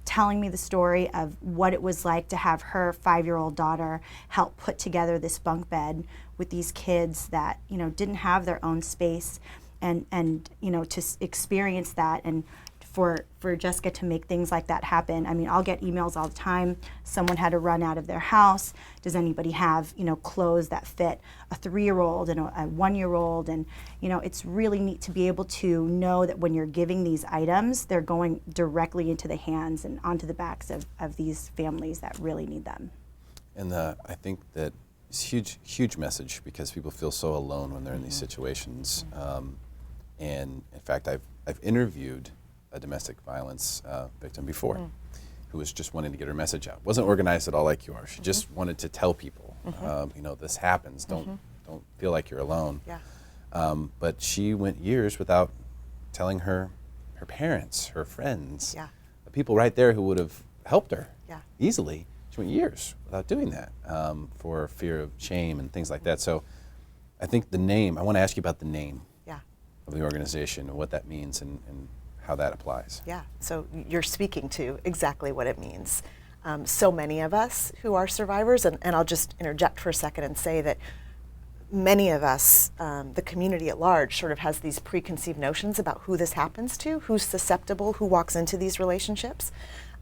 telling me the story of what it was like to have her 5-year-old daughter help put together this bunk bed with these kids that, you know, didn't have their own space, and you know, to experience that, and for Jessica to make things like that happen. I mean, I'll get emails all the time. Someone had to run out of their house. Does anybody have, you know, clothes that fit a 3-year-old and a 1-year-old? And, you know, it's really neat to be able to know that when you're giving these items, they're going directly into the hands and onto the backs of these families that really need them. And I think that it's huge message, because people feel so alone when they're in these situations. And in fact, I've interviewed a domestic violence victim before, who was just wanting to get her message out. Wasn't organized at all like you are. She just wanted to tell people, you know, this happens. Don't feel like you're alone. Yeah. But she went years without telling her parents, her friends, the people right there who would have helped her easily. She went years without doing that for fear of shame and things like that. So I think the name, I want to ask you about the name of the organization and what that means and how that applies. Yeah, so you're speaking to exactly what it means. So many of us who are survivors, and I'll just interject for a second and say that many of us, the community at large, sort of has these preconceived notions about who this happens to, who's susceptible, who walks into these relationships.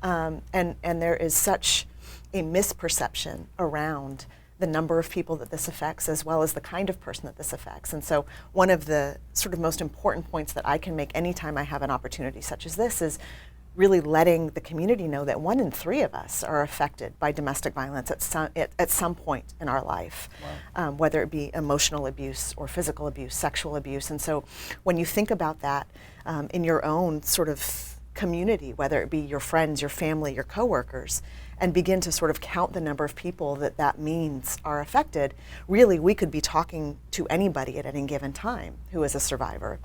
And there is such a misperception around the number of people that this affects, as well as the kind of person that this affects. And so one of the sort of most important points that I can make anytime I have an opportunity such as this is really letting the community know that 1 in 3 of us are affected by domestic violence at some point in our life, whether it be emotional abuse or physical abuse, sexual abuse. And so when you think about that in your own sort of community, whether it be your friends, your family, your coworkers, and begin to sort of count the number of people that means are affected, really we could be talking to anybody at any given time who is a survivor.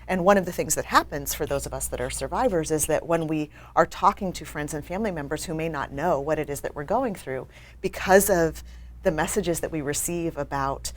And one of the things that happens for those of us that are survivors is that when we are talking to friends and family members who may not know what it is that we're going through, because of the messages that we receive about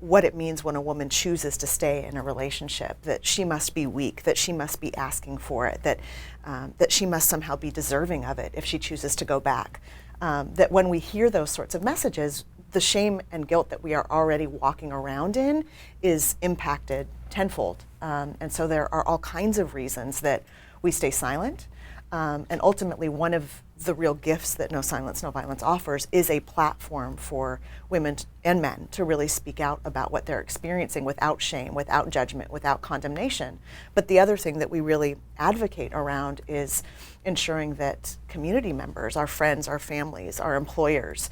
what it means when a woman chooses to stay in a relationship, that she must be weak, that she must be asking for it, that she must somehow be deserving of it if she chooses to go back. That when we hear those sorts of messages, the shame and guilt that we are already walking around in is impacted tenfold. And so there are all kinds of reasons that we stay silent. And ultimately, one of the real gifts that No Silence, No Violence offers is a platform for women and men to really speak out about what they're experiencing without shame, without judgment, without condemnation. But the other thing that we really advocate around is ensuring that community members, our friends, our families, our employers,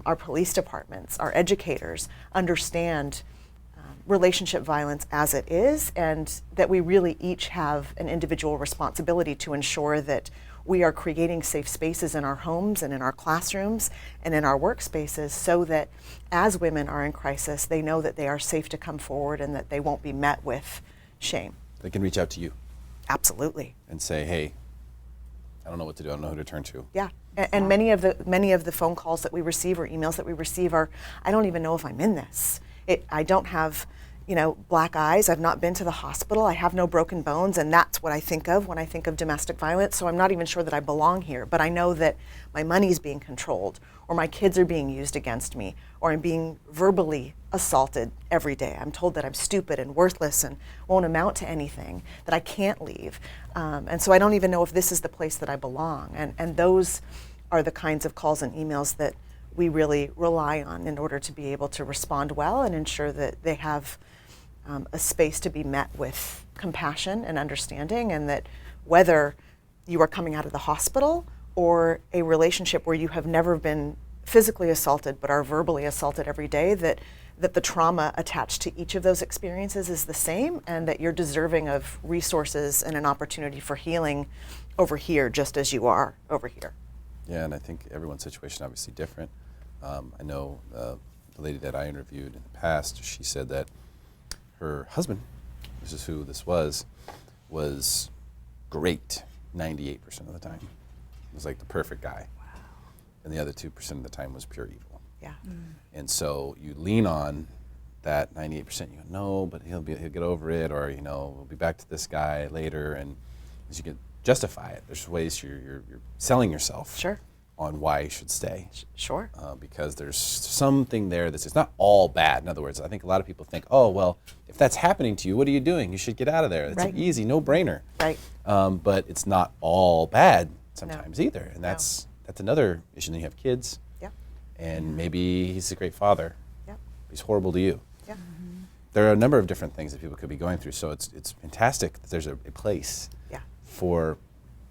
our police departments, our educators understand relationship violence as it is, and that we really each have an individual responsibility to ensure that we are creating safe spaces in our homes and in our classrooms and in our workspaces, so that as women are in crisis, they know that they are safe to come forward and that they won't be met with shame. They can reach out to you Absolutely. and say, hey, I don't know what to do, I don't know who to turn to. Yeah. And many of the phone calls that we receive or emails that we receive are, I don't even know if I'm in this. I don't have, black eyes. I've not been to the hospital. I have no broken bones. And that's what I think of when I think of domestic violence. So I'm not even sure that I belong here. But I know that my money's being controlled, or my kids are being used against me, or I'm being verbally assaulted every day. I'm told that I'm stupid and worthless and won't amount to anything, that I can't leave. And so I don't even know if this is the place that I belong. And those are the kinds of calls and emails that we really rely on in order to be able to respond well and ensure that they have a space to be met with compassion and understanding, and that whether you are coming out of the hospital or a relationship where you have never been physically assaulted but are verbally assaulted every day, that the trauma attached to each of those experiences is the same, and that you're deserving of resources and an opportunity for healing over here just as you are over here. Yeah, and I think everyone's situation obviously different. I know the lady that I interviewed in the past, she said that her husband, this is who this was great 98% of the time. It was like the perfect guy. Wow. And the other 2% of the time was pure evil. Yeah. And so you lean on that 98%, you go, no, but he'll get over it, or we'll be back to this guy later, and as you can justify it, there's ways you're selling yourself. Sure. On why you should stay. Sure. Because there's something there it's not all bad. In other words, I think a lot of people think, oh, well, if that's happening to you, what are you doing? You should get out of there. It's Right. an easy, no-brainer. Right. But it's not all bad sometimes either. And that's another issue. Then you have kids. Yeah. And maybe he's a great father. Yeah. He's horrible to you. Yeah. There are a number of different things that people could be going through. So it's fantastic that there's a place Yeah. for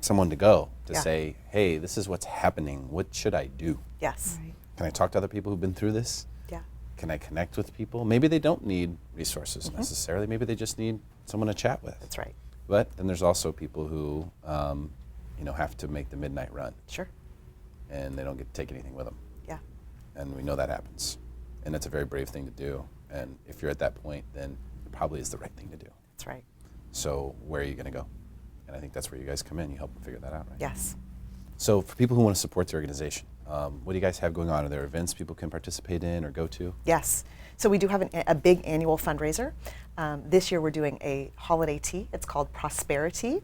someone to go to Yeah. say, hey, this is what's happening. What should I do? Yes. Can I talk to other people who've been through this? Yeah. Can I connect with people? Maybe they don't need resources necessarily. Maybe they just need someone to chat with. That's right. But then there's also people who, have to make the midnight run, Sure. and they don't get to take anything with them. Yeah. And we know that happens. And that's a very brave thing to do. And if you're at that point, then it probably is the right thing to do. That's right. So where are you going to go? And I think that's where you guys come in. You help them figure that out, right? Yes. So for people who want to support the organization, what do you guys have going on? Are there events people can participate in or go to? Yes. So we do have a big annual fundraiser. This year we're doing a holiday tea. It's called Prosperity,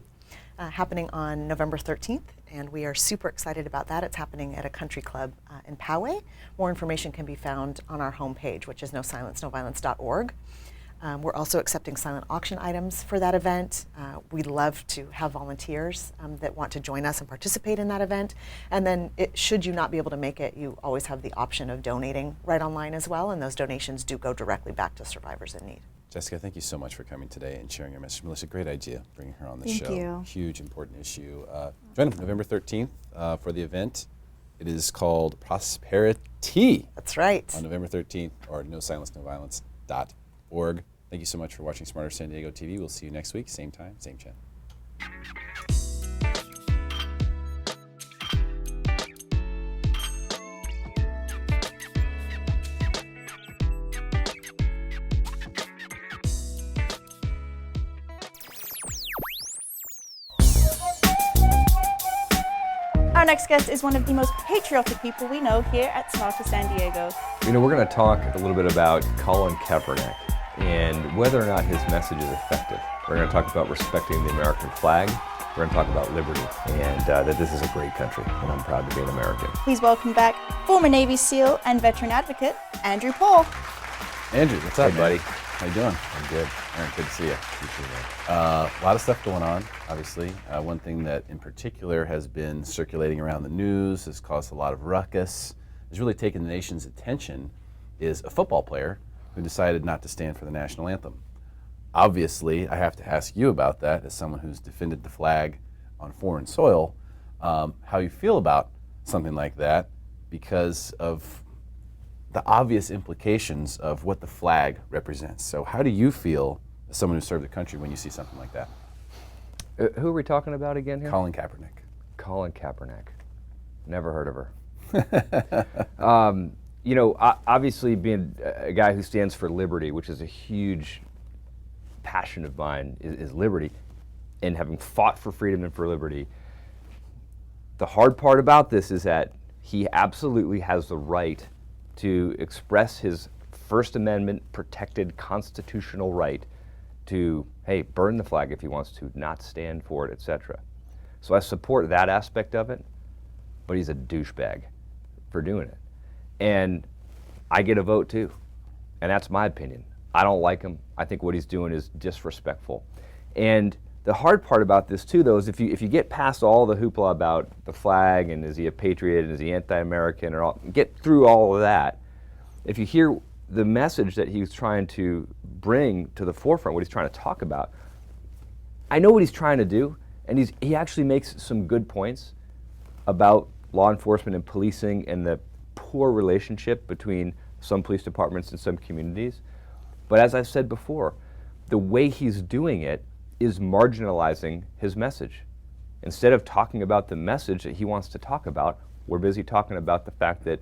happening on November 13th. And we are super excited about that. It's happening at a country club in Poway. More information can be found on our homepage, which is nosilencenoviolence.org. We're also accepting silent auction items for that event. We'd love to have volunteers that want to join us and participate in that event. And then should you not be able to make it, you always have the option of donating right online as well, and those donations do go directly back to survivors in need. Jessica, thank you so much for coming today and sharing your message. Melissa, great idea, bringing her on the Thank show. you. Huge, important issue. Join us November 13th for the event. It is called Prosperity. That's right. On November 13th, or nosilencenoviolence.org. Thank you so much for watching Smarter San Diego TV. We'll see you next week, same time, same channel. Our next guest is one of the most patriotic people we know here at Smarter San Diego. You know, we're going to talk a little bit about Colin Kaepernick and whether or not his message is effective. We're going to talk about respecting the American flag. We're going to talk about liberty and that this is a great country, and I'm proud to be an American. Please welcome back former Navy SEAL and veteran advocate, Andrew Paul. Andrew, what's up, Hey, buddy. How you doing? I'm good. Aaron, good to see you. A lot of stuff going on, obviously. One thing that in particular has been circulating around the news, has caused a lot of ruckus, has really taken the nation's attention, is a football player who decided not to stand for the national anthem. Obviously, I have to ask you about that as someone who's defended the flag on foreign soil, how you feel about something like that because of the obvious implications of what the flag represents. So how do you feel as someone who served the country when you see something like that? Who are we talking about again here? Colin Kaepernick. Colin Kaepernick. Never heard of her. You know, obviously being a guy who stands for liberty, which is a huge passion of mine, is liberty, and having fought for freedom and for liberty. The hard part about this is that he absolutely has the right to express his First Amendment protected constitutional right to, hey, burn the flag if he wants to, not stand for it, etc. So I support that aspect of it, but he's a douchebag for doing it. And I get a vote too, and that's my opinion. I don't like him. I think what he's doing is disrespectful. And the hard part about this too, though, is if you get past all the hoopla about the flag and is he a patriot and is he anti-American or all, get through all of that, if you hear the message that he's trying to bring to the forefront, what he's trying to talk about, I know what he's trying to do, and he actually makes some good points about law enforcement and policing and the poor relationship between some police departments and some communities. But as I've said before, the way he's doing it is marginalizing his message. Instead of talking about the message that he wants to talk about, we're busy talking about the fact that,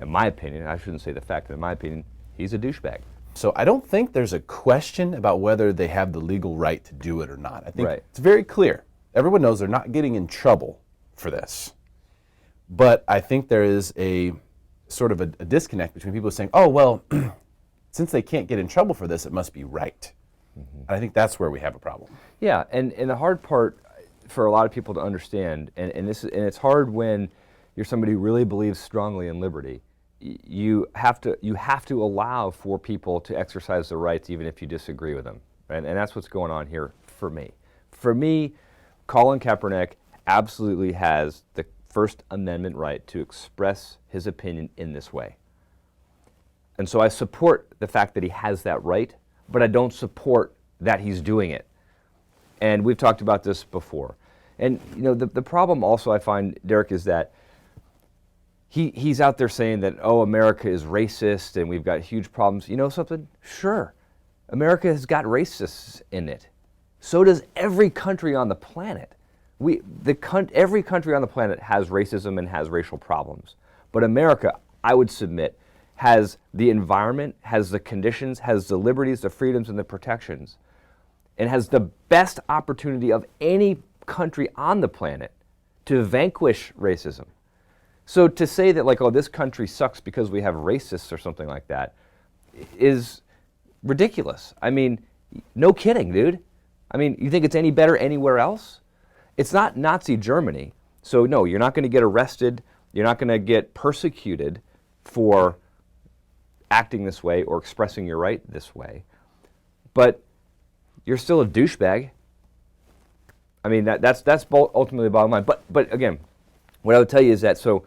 in my opinion, I shouldn't say the fact, that in my opinion, he's a douchebag. So I don't think there's a question about whether they have the legal right to do it or not. I think Right. it's very clear. Everyone knows they're not getting in trouble for this. But I think there is a sort of a disconnect between people saying, oh, well, since they can't get in trouble for this, it must be right. And I think that's where we have a problem. Yeah, and the hard part for a lot of people to understand, and it's hard when you're somebody who really believes strongly in liberty. You have to allow for people to exercise their rights even if you disagree with them, and that's what's going on here for me. For me, Colin Kaepernick absolutely has the First Amendment right to express his opinion in this way. And so I support the fact that he has that right, but I don't support that he's doing it. And we've talked about this before. And you know, the problem also I find, Derek, is that he's out there saying that, oh, America is racist and we've got huge problems. You know something? Sure, America has got racists in it. So does every country on the planet. Every country on the planet has racism and has racial problems. But America, I would submit, has the environment, has the conditions, has the liberties, the freedoms, and the protections, and has the best opportunity of any country on the planet to vanquish racism. So to say that, like, oh, this country sucks because we have racists or something like that is ridiculous. I mean, no kidding, dude. I mean, you think it's any better anywhere else? It's not Nazi Germany. So no, you're not going to get arrested. You're not going to get persecuted for acting this way or expressing your right this way. But you're still a douchebag. I mean, that's ultimately the bottom line. But again, what I would tell you is that, so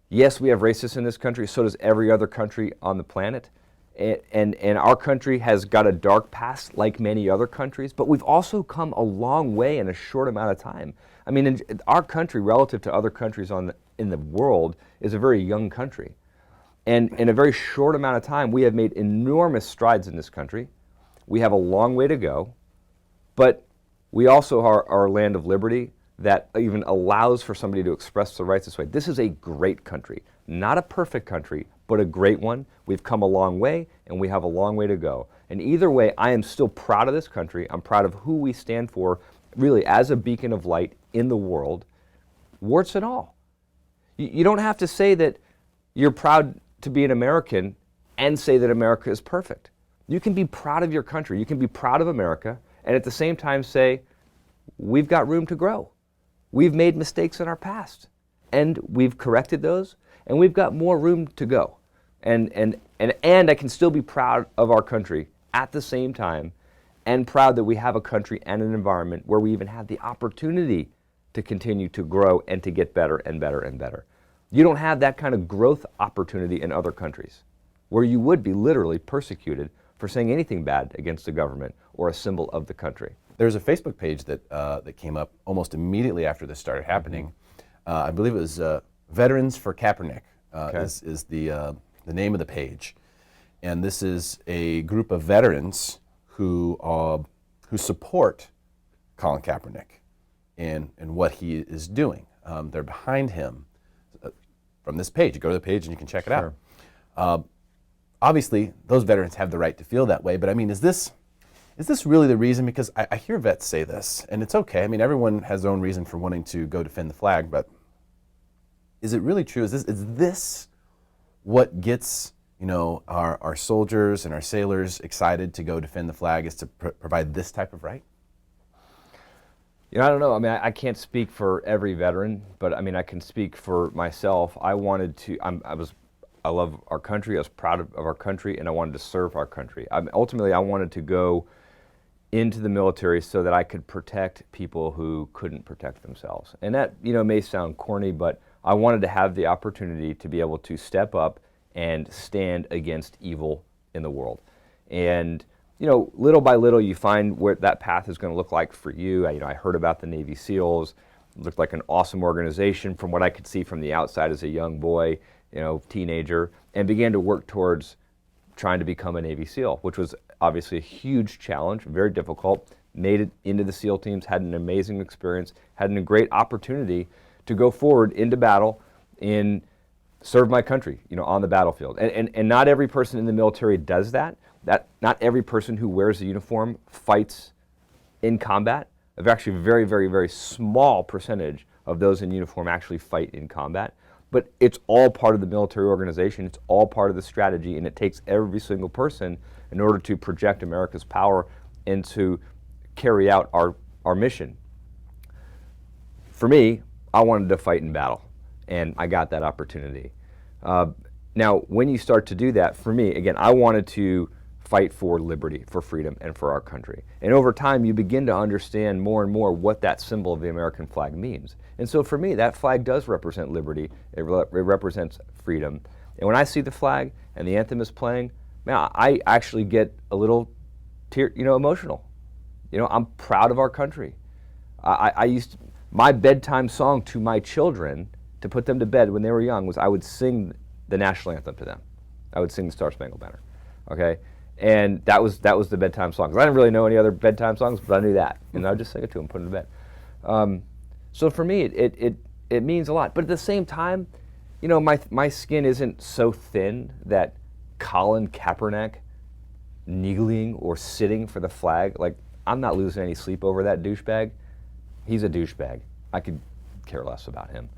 yes, we have racists in this country, so does every other country on the planet. And our country has got a dark past like many other countries, but we've also come a long way in a short amount of time. I mean, our country, relative to other countries in the world, is a very young country. And in a very short amount of time, we have made enormous strides in this country. We have a long way to go, but we also are a land of liberty that even allows for somebody to express their rights this way. This is a great country, not a perfect country, but a great one. We've come a long way, and we have a long way to go. And either way, I am still proud of this country. I'm proud of who we stand for, really, as a beacon of light in the world. warts and all. You don't have to say that you're proud to be an American and say that America is perfect. You can be proud of your country. You can be proud of America and at the same time say, we've got room to grow. We've made mistakes in our past and we've corrected those and we've got more room to go. And I can still be proud of our country at the same time and proud that we have a country and an environment where we even have the opportunity to continue to grow and to get better and better and better. You don't have that kind of growth opportunity in other countries where you would be literally persecuted for saying anything bad against the government or a symbol of the country. There's a Facebook page that came up almost immediately after this started happening. I believe it was Veterans for Kaepernick is the name of the page. And this is a group of veterans who support Colin Kaepernick and what he is doing. They're behind him from this page. You go to the page and you can check it out. Obviously, those veterans have the right to feel that way, but I mean, is this really the reason? Because I hear vets say this, and it's okay. I mean, everyone has their own reason for wanting to go defend the flag, but is it really true? Is this what gets our soldiers and our sailors excited to go defend the flag, is to provide this type of right? I don't know. I mean, I can't speak for every veteran, but I mean, I can speak for myself. I love our country. I was proud of our country, and I wanted to serve our country. Ultimately, I wanted to go into the military so that I could protect people who couldn't protect themselves. And that, may sound corny, but I wanted to have the opportunity to be able to step up and stand against evil in the world. And, little by little, you find what that path is going to look like for you. I heard about the Navy SEALs. It looked like an awesome organization from what I could see from the outside as a young boy, teenager, and began to work towards trying to become a Navy SEAL, which was obviously a huge challenge, very difficult. Made it into the SEAL teams, had an amazing experience, had a great opportunity to go forward into battle and serve my country, on the battlefield. And not every person in the military does that. Not every person who wears the uniform fights in combat. Actually, a very, very, very small percentage of those in uniform actually fight in combat. But it's all part of the military organization. It's all part of the strategy, and it takes every single person in order to project America's power and to carry out our mission. For me, I wanted to fight in battle, and I got that opportunity. Now, when you start to do that, for me, again, I wanted to fight for liberty, for freedom, and for our country. And over time, you begin to understand more and more what that symbol of the American flag means. And so for me, that flag does represent liberty. It represents freedom. And when I see the flag and the anthem is playing, man, I actually get a little emotional. I'm proud of our country. My bedtime song to my children to put them to bed when they were young was I would sing the national anthem to them. I would sing the Star Spangled Banner. Okay? And that was the bedtime song. 'Cause I didn't really know any other bedtime songs, but I knew that. And I would just sing it to them, put them to bed. So for me, it means a lot. But at the same time, my skin isn't so thin that Colin Kaepernick kneeling or sitting for the flag, like, I'm not losing any sleep over that douchebag. He's a douchebag. I could care less about him.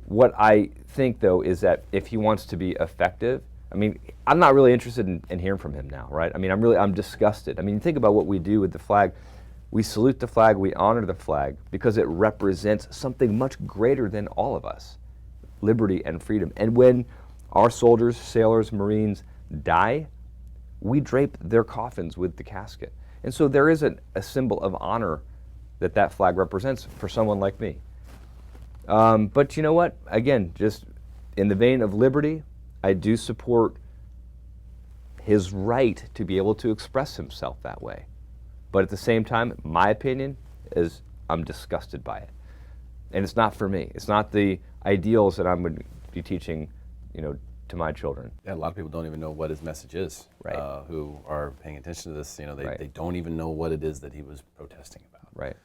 What I think, though, is that if he wants to be effective, I mean, I'm not really interested in hearing from him now, right? I mean, I'm disgusted. I mean, think about what we do with the flag. We salute the flag, we honor the flag, because it represents something much greater than all of us, liberty and freedom. And when our soldiers, sailors, Marines die, we drape their coffins with the casket. And so there is a symbol of honor that flag represents for someone like me. But you know what? Again, just in the vein of liberty, I do support his right to be able to express himself that way. But at the same time, my opinion is I'm disgusted by it. And it's not for me. It's not the ideals that I'm going to be teaching, to my children. Yeah, a lot of people don't even know what his message is. Right. Who are paying attention to this, Right. They don't even know what it is that he was protesting about. Right.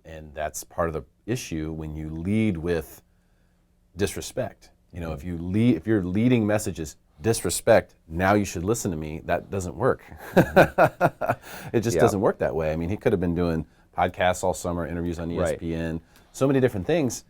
And that's part of the issue when you lead with disrespect. If you're leading messages, disrespect, now you should listen to me, that doesn't work. It just doesn't work that way. I mean, he could have been doing podcasts all summer, interviews on ESPN, so many different things,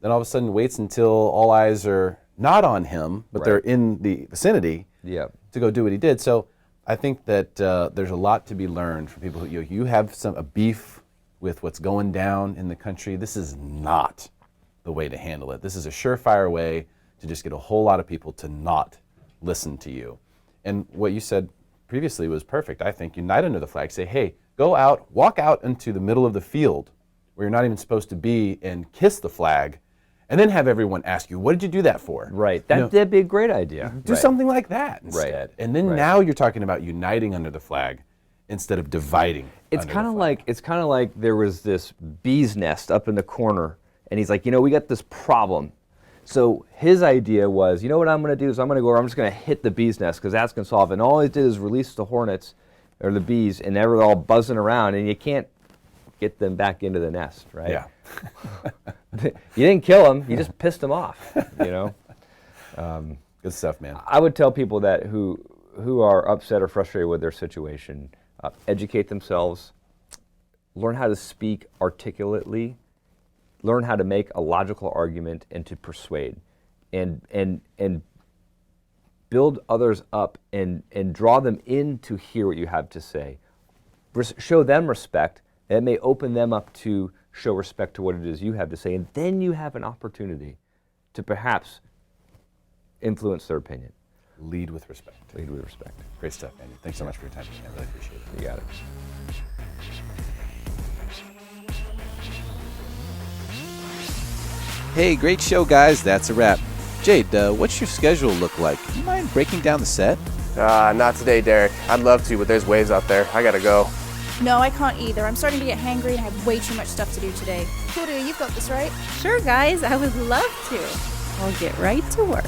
then all of a sudden waits until all eyes are not on him, but they're in the vicinity to go do what he did. So I think that there's a lot to be learned from people who, you have a beef with what's going down in the country. This is not the way to handle it. This is a surefire way to just get a whole lot of people to not listen to you. And what you said previously was perfect. I think unite under the flag. Say, hey, go out, walk out into the middle of the field where you're not even supposed to be and kiss the flag, and then have everyone ask you, what did you do that for? Right. That'd be a great idea. Do something like that instead. And then now you're talking about uniting under the flag instead of dividing. It's kind of like there was this bee's nest up in the corner, and he's like, we got this problem. So his idea was, you know what I'm going to do is I'm just going to hit the bee's nest because that's going to solve it. And all he did is release the hornets or the bees, and they're all buzzing around, and you can't get them back into the nest, right? Yeah. You didn't kill them, you just pissed them off, Good stuff, man. I would tell people that who are upset or frustrated with their situation, educate themselves, learn how to speak articulately, learn how to make a logical argument and to persuade, and build others up and draw them in to hear what you have to say. Show them respect. That may open them up to show respect to what it is you have to say, and then you have an opportunity to perhaps influence their opinion. Lead with respect. Lead with respect. Great stuff, Andy. Thanks so much for your time. I really appreciate it. You got it. Hey, great show, guys. That's a wrap. Jade, what's your schedule look like? Do you mind breaking down the set? Not today, Derek. I'd love to, but there's waves out there. I gotta go. No, I can't either. I'm starting to get hangry and have way too much stuff to do today. Claudia, you've got this, right? Sure, guys. I would love to. I'll get right to work.